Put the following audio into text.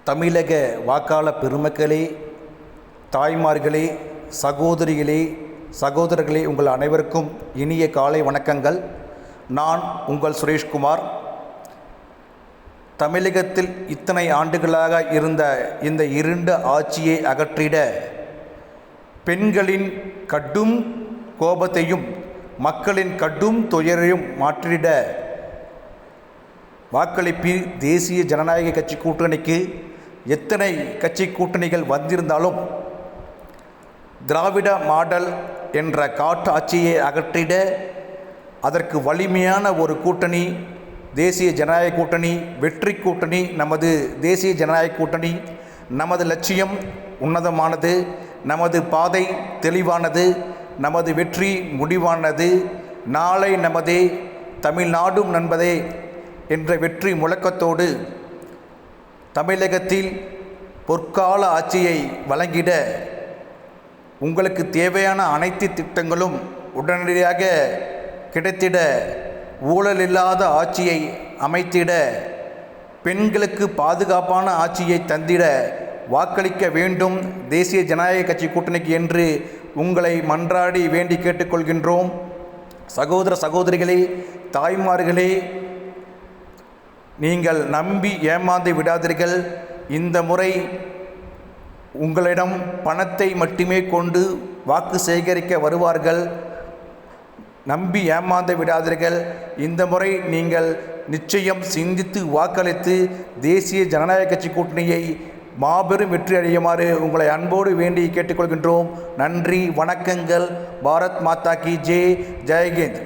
தமிழக வாக்காளர் பெருமக்களே, தாய்மார்களே, சகோதரிகளே, சகோதரர்களே, உங்கள் அனைவருக்கும் இனிய காலை வணக்கங்கள். நான் உங்கள் சுரேஷ்குமார். தமிழகத்தில் இத்தனை ஆண்டுகளாக இருந்த இந்த இருண்ட ஆட்சியை அகற்றிட, பெண்களின் கடும் கோபத்தையும் மக்களின் கடும் துயரையும் மாற்றிட வாக்களிப்பில் தேசிய ஜனநாயக கட்சி கூட்டணிக்கு எத்தனை கட்சி கூட்டணிகள் வந்திருந்தாலும் திராவிட மாடல் என்ற காட்டு ஆட்சியை அகற்றிட அதற்கு வலிமையான ஒரு கூட்டணி தேசிய ஜனநாயக கூட்டணி, வெற்றி கூட்டணி, நமது தேசிய ஜனநாயக கூட்டணி. நமது லட்சியம் உன்னதமானது, நமது பாதை தெளிவானது, நமது வெற்றி முடிவானது. நாளை நமதே, தமிழ்நாடும் நண்பதே என்ற வெற்றி முழக்கத்தோடு தமிழகத்தில் பொற்கால ஆட்சியை வழங்கிட உங்களுக்கு தேவையான அனைத்து திட்டங்களும் உடனடியாக கிடைத்திட, ஊழலில்லாத ஆட்சியை அமைத்திட, பெண்களுக்கு பாதுகாப்பான ஆட்சியை தந்திட வாக்களிக்க வேண்டும் தேசிய ஜனநாயக கட்சி கூட்டணிக்கு என்று உங்களை மன்றாடி வேண்டி கேட்டுக்கொள்கின்றோம். சகோதர சகோதரிகளே, தாய்மார்களே, நீங்கள் நம்பி ஏமாந்து விடாதீர்கள். இந்த முறை உங்களிடம் பணத்தை மட்டுமே கொண்டு வாக்கு சேகரிக்க வருவார்கள். நம்பி ஏமாந்து விடாதீர்கள். இந்த முறை நீங்கள் நிச்சயம் சிந்தித்து வாக்களித்து தேசிய ஜனநாயக கட்சி கூட்டணியை மாபெரும் வெற்றி அடையுமாறு உங்களை அன்போடு வேண்டி கேட்டுக்கொள்கின்றோம். நன்றி, வணக்கங்கள். பாரத் மாதா கி ஜெய். ஜெய்ஹிந்த்.